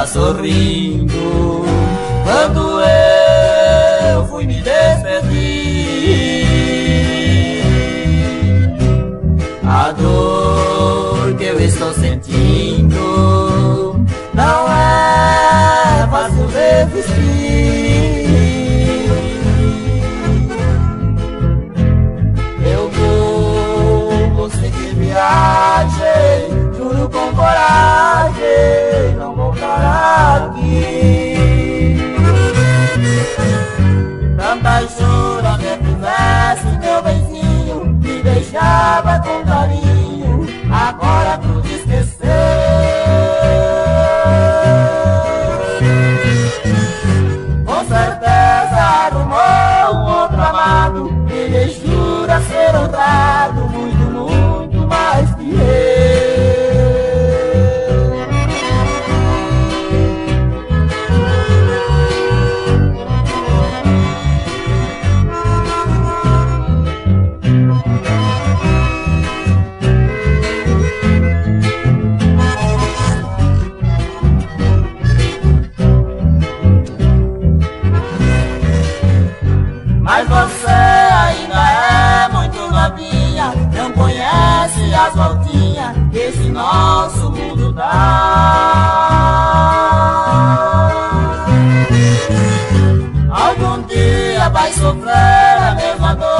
estava sorrindo quando eu fui me despedir. A dor que eu estou sentindo não é fácil resistir. Eu vou conseguir viagem, juro com coragem, não voltar aqui. Tanta chora que fizesse, meu benzinho, me deixava com carinho, agora tudo esqueceu. Com certeza arrumou um outro amado, que lhe jura ser honrado, muito, muito mais que eu. Mas você ainda é muito novinha, não conhece as voltinhas que esse nosso mundo dá. Algum dia vai sofrer a mesma dor